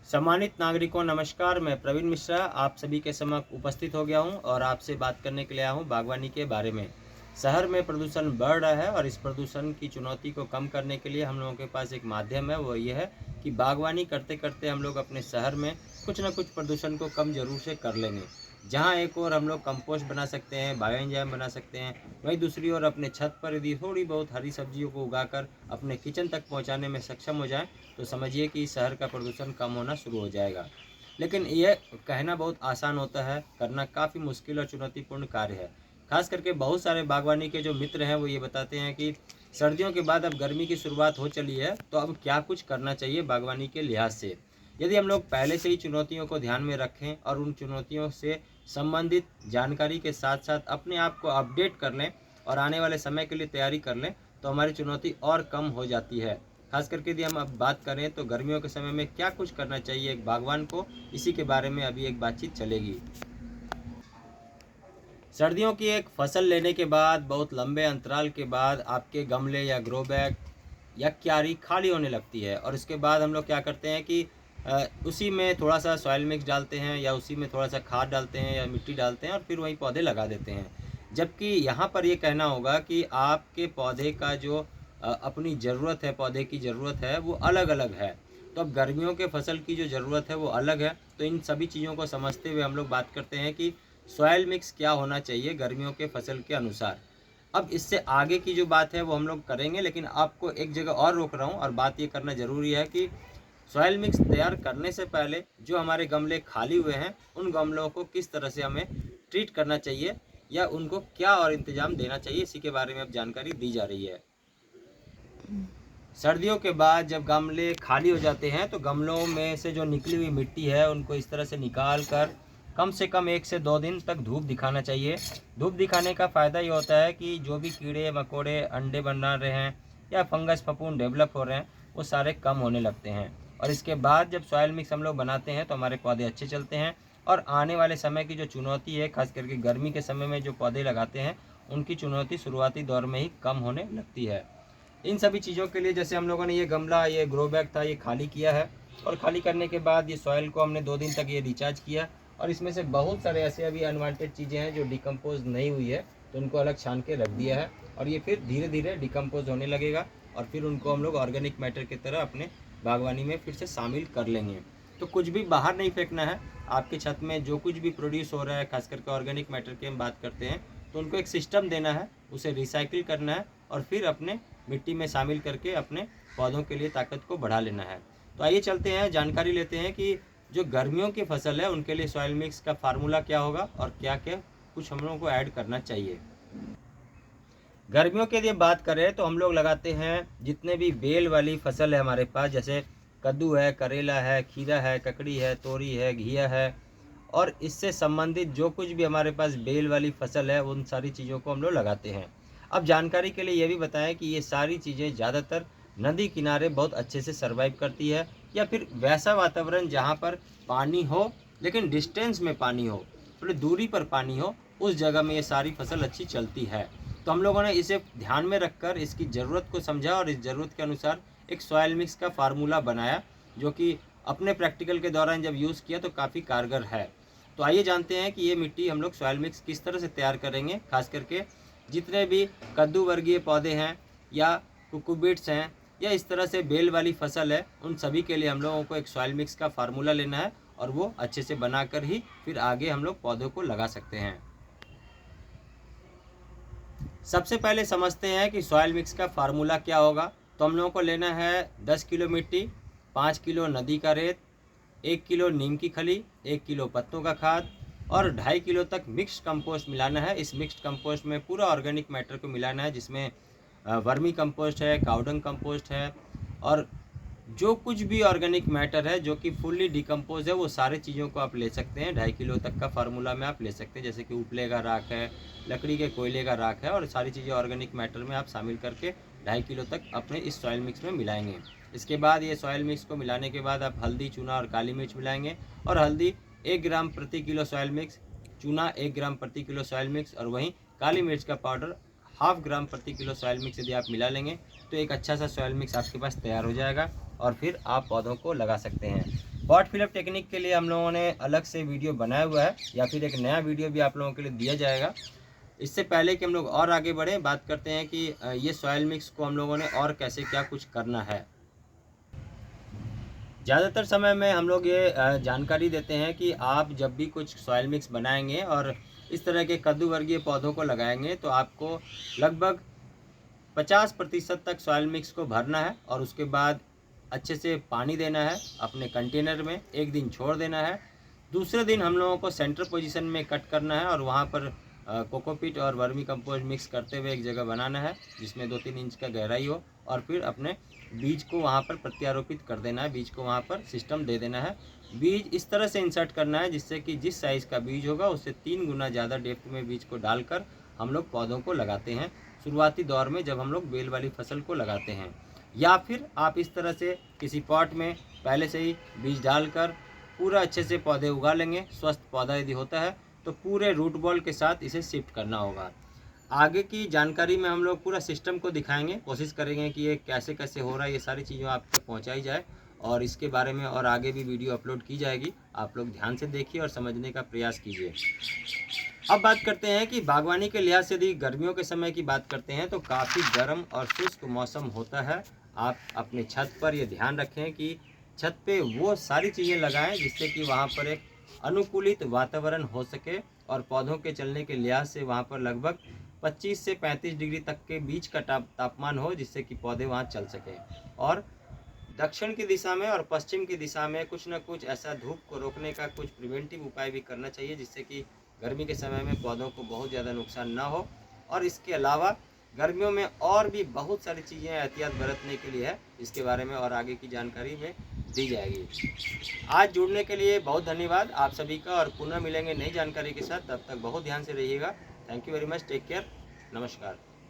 सम्मानित नागरिकों नमस्कार। मैं प्रवीण मिश्रा आप सभी के समक्ष उपस्थित हो गया हूं और आपसे बात करने के लिए आया हूं बागवानी के बारे में। शहर में प्रदूषण बढ़ रहा है और इस प्रदूषण की चुनौती को कम करने के लिए हम लोगों के पास एक माध्यम है, वो ये है कि बागवानी करते करते हम लोग अपने शहर में कुछ ना कुछ प्रदूषण को कम जरूर से कर लेंगे। जहाँ एक और हम लोग कंपोस्ट बना सकते हैं, बायो एंजाइम बना सकते हैं, वहीं दूसरी ओर अपने छत पर यदि थोड़ी बहुत हरी सब्जियों को उगाकर अपने किचन तक पहुँचाने में सक्षम हो जाए तो समझिए कि शहर का प्रदूषण कम होना शुरू हो जाएगा। लेकिन यह कहना बहुत आसान होता है, करना काफ़ी मुश्किल और चुनौतीपूर्ण कार्य है। खास करके बहुत सारे बागवानी के जो मित्र हैं वो ये बताते हैं कि सर्दियों के बाद अब गर्मी की शुरुआत हो चली है, तो अब क्या कुछ करना चाहिए बागवानी के लिहाज से। यदि हम लोग पहले से ही चुनौतियों को ध्यान में रखें और उन चुनौतियों से संबंधित जानकारी के साथ साथ अपने आप को अपडेट कर लें और आने वाले समय के लिए तैयारी कर लें, तो हमारी चुनौती और कम हो जाती है। खास करके यदि हम अब बात करें तो गर्मियों के समय में क्या कुछ करना चाहिए एक बागवान को, इसी के बारे में अभी एक बातचीत चलेगी। सर्दियों की एक फसल लेने के बाद बहुत लंबे अंतराल के बाद आपके गमले या ग्रो बैग या क्यारी खाली होने लगती है और इसके बाद हम लोग क्या करते हैं कि उसी में थोड़ा सा सॉइल मिक्स डालते हैं या उसी में थोड़ा सा खाद डालते हैं या मिट्टी डालते हैं और फिर वहीं पौधे लगा देते हैं। जबकि यहाँ पर ये कहना होगा कि आपके पौधे का जो अपनी ज़रूरत है, पौधे की ज़रूरत है, वो अलग अलग है। तो अब गर्मियों के फसल की जो ज़रूरत है वो अलग है। तो इन सभी चीज़ों को समझते हुए हम लोग बात करते हैं कि सॉइल मिक्स क्या होना चाहिए गर्मियों के फसल के अनुसार। अब इससे आगे की जो बात है वो हम लोग करेंगे, लेकिन आपको एक जगह और रोक रहा हूँ और बात ये करना ज़रूरी है कि सॉइल मिक्स तैयार करने से पहले जो हमारे गमले खाली हुए हैं उन गमलों को किस तरह से हमें ट्रीट करना चाहिए या उनको क्या और इंतजाम देना चाहिए, इसी के बारे में अब जानकारी दी जा रही है। सर्दियों के बाद जब गमले खाली हो जाते हैं तो गमलों में से जो निकली हुई मिट्टी है उनको इस तरह से निकाल कर कम से कम 1 से 2 दिन तक धूप दिखाना चाहिए। धूप दिखाने का फ़ायदा ये होता है कि जो भी कीड़े मकोड़े अंडे बना रहे हैं या फंगस फफूंद डेवलप हो रहे हैं वो सारे कम होने लगते हैं। और इसके बाद जब सॉइल मिक्स हम लोग बनाते हैं तो हमारे पौधे अच्छे चलते हैं और आने वाले समय की जो चुनौती है, खास करके गर्मी के समय में जो पौधे लगाते हैं उनकी चुनौती शुरुआती दौर में ही कम होने लगती है। इन सभी चीज़ों के लिए जैसे हम लोगों ने ये गमला, ये ग्रो बैग था, ये खाली किया है और खाली करने के बाद ये सॉइल को हमने 2 दिन तक ये रिचार्ज किया और इसमें से बहुत सारे ऐसे अभी अनवांटेड चीज़ें हैं जो डिकम्पोज नहीं हुई है, तो उनको अलग छान के रख दिया है और ये फिर धीरे धीरे डिकम्पोज होने लगेगा और फिर उनको हम लोग ऑर्गेनिक मैटर की तरह अपने बागवानी में फिर से शामिल कर लेंगे। तो कुछ भी बाहर नहीं फेंकना है। आपकी छत में जो कुछ भी प्रोड्यूस हो रहा है, खास करके ऑर्गेनिक मैटर की हम बात करते हैं, तो उनको एक सिस्टम देना है, उसे रिसाइकिल करना है और फिर अपने मिट्टी में शामिल करके अपने पौधों के लिए ताकत को बढ़ा लेना है। तो आइए चलते हैं, जानकारी लेते हैं कि जो गर्मियों की फसल है उनके लिए सॉइल मिक्स का फार्मूला क्या होगा और क्या क्या कुछ हम लोगों को ऐड करना चाहिए। गर्मियों के लिए बात करें तो हम लोग लगाते हैं जितने भी बेल वाली फसल है हमारे पास, जैसे कद्दू है, करेला है, खीरा है, ककड़ी है, तोरी है, घिया है और इससे संबंधित जो कुछ भी हमारे पास बेल वाली फसल है उन सारी चीज़ों को हम लोग लगाते हैं। अब जानकारी के लिए ये भी बताएं कि ये सारी चीज़ें ज़्यादातर नदी किनारे बहुत अच्छे से सर्वाइव करती है या फिर वैसा वातावरण जहाँ पर पानी हो लेकिन डिस्टेंस में पानी हो, थोड़ी दूरी पर पानी हो, उस जगह में ये सारी फसल अच्छी चलती है। तो हम लोगों ने इसे ध्यान में रखकर इसकी ज़रूरत को समझा और इस ज़रूरत के अनुसार एक सॉइल मिक्स का फार्मूला बनाया, जो कि अपने प्रैक्टिकल के दौरान जब यूज़ किया तो काफ़ी कारगर है। तो आइए जानते हैं कि ये मिट्टी हम लोग सॉइल मिक्स किस तरह से तैयार करेंगे। खास करके जितने भी कद्दू वर्गीय पौधे हैं या कुकुबिट्स हैं या इस तरह से बेल वाली फसल है, उन सभी के लिए हम लोगों को एक सॉइल मिक्स का फार्मूला लेना है और वो अच्छे से बनाकर ही फिर आगे हम लोग पौधों को लगा सकते हैं। सबसे पहले समझते हैं कि सॉइल मिक्स का फार्मूला क्या होगा। तो हम लोगों को लेना है 10 किलो मिट्टी, 5 किलो नदी का रेत, 1 किलो नीम की खली, 1 किलो पत्तों का खाद और 2.5 किलो तक मिक्स्ड कंपोस्ट मिलाना है। इस मिक्स्ड कंपोस्ट में पूरा ऑर्गेनिक मैटर को मिलाना है, जिसमें वर्मी कंपोस्ट है, काउडंग कंपोस्ट है और जो कुछ भी ऑर्गेनिक मैटर है जो कि फुल्ली डिकम्पोज है वो सारे चीज़ों को आप ले सकते हैं। 2.5 किलो तक का फार्मूला में आप ले सकते हैं, जैसे कि उपले का राख है, लकड़ी के कोयले का राख है और सारी चीज़ें ऑर्गेनिक मैटर में आप शामिल करके 2.5 किलो तक अपने इस सॉइल मिक्स में मिलाएंगे। इसके बाद ये सॉइल मिक्स को मिलाने के बाद आप हल्दी, चूना और काली मिर्च मिलाएंगे और हल्दी 1 ग्राम प्रति किलो सॉइल मिक्स, चूना 1 ग्राम प्रति किलो सॉइल मिक्स और वहीं काली मिर्च का पाउडर 1/2 ग्राम प्रति किलो सॉइल मिक्स यदि आप मिला लेंगे तो एक अच्छा सा सॉइल मिक्स आपके पास तैयार हो जाएगा और फिर आप पौधों को लगा सकते हैं। पॉट फिलअप टेक्निक के लिए हम लोगों ने अलग से वीडियो बनाया हुआ है, या फिर एक नया वीडियो भी आप लोगों के लिए दिया जाएगा। इससे पहले कि हम लोग और आगे बढ़ें, बात करते हैं कि ये सॉइल मिक्स को हम लोगों ने और कैसे क्या कुछ करना है। ज़्यादातर समय में हम लोग ये जानकारी देते हैं कि आप जब भी कुछ सॉइल मिक्स बनाएंगे और इस तरह के कद्दू वर्गीय पौधों को लगाएंगे, तो आपको लगभग 50% तक सॉइल मिक्स को भरना है और उसके बाद अच्छे से पानी देना है अपने कंटेनर में, एक दिन छोड़ देना है। दूसरे दिन हम लोगों को सेंटर पोजीशन में कट करना है और वहाँ पर कोकोपीट और वर्मी कंपोस्ट मिक्स करते हुए एक जगह बनाना है जिसमें 2-3 इंच का गहराई हो, और फिर अपने बीज को वहाँ पर प्रत्यारोपित कर देना है, बीज को वहाँ पर सिस्टम दे देना है। बीज इस तरह से इंसर्ट करना है जिससे कि जिस साइज़ का बीज होगा उससे 3 गुना ज़्यादा डेप्थ में बीज को डालकर हम लोग पौधों को लगाते हैं शुरुआती दौर में, जब हम लोग बेल वाली फसल को लगाते हैं। या फिर आप इस तरह से किसी पॉट में पहले से ही बीज डालकर पूरा अच्छे से पौधे उगा लेंगे। स्वस्थ पौधा यदि होता है तो पूरे रूट बॉल के साथ इसे शिफ्ट करना होगा। आगे की जानकारी में हम लोग पूरा सिस्टम को दिखाएंगे, कोशिश करेंगे कि ये कैसे कैसे हो रहा है, ये सारी चीज़ें आप तक पहुँचाई जाए, और इसके बारे में और आगे भी वीडियो अपलोड की जाएगी। आप लोग ध्यान से देखिए और समझने का प्रयास कीजिए। अब बात करते हैं कि बागवानी के लिहाज से यदि गर्मियों के समय की बात करते हैं तो काफ़ी गर्म और शुष्क मौसम होता है। आप अपने छत पर ये ध्यान रखें कि छत पे वो सारी चीज़ें लगाएं जिससे कि वहाँ पर एक अनुकूलित वातावरण हो सके, और पौधों के चलने के लिहाज से वहाँ पर लगभग 25 से 35 डिग्री तक के बीच का तापमान हो, जिससे कि पौधे वहाँ चल सकें। और दक्षिण की दिशा में और पश्चिम की दिशा में कुछ न कुछ ऐसा धूप को रोकने का कुछ प्रिवेंटिव उपाय भी करना चाहिए जिससे कि गर्मी के समय में पौधों को बहुत ज़्यादा नुकसान ना हो। और इसके अलावा गर्मियों में और भी बहुत सारी चीज़ें एहतियात बरतने के लिए है, जिसके बारे में और आगे की जानकारी में दी जाएगी। आज जुड़ने के लिए बहुत धन्यवाद आप सभी का, और पुनः मिलेंगे नई जानकारी के साथ। तब तक बहुत ध्यान से रहिएगा। Thank you very much, take care, नमस्कार।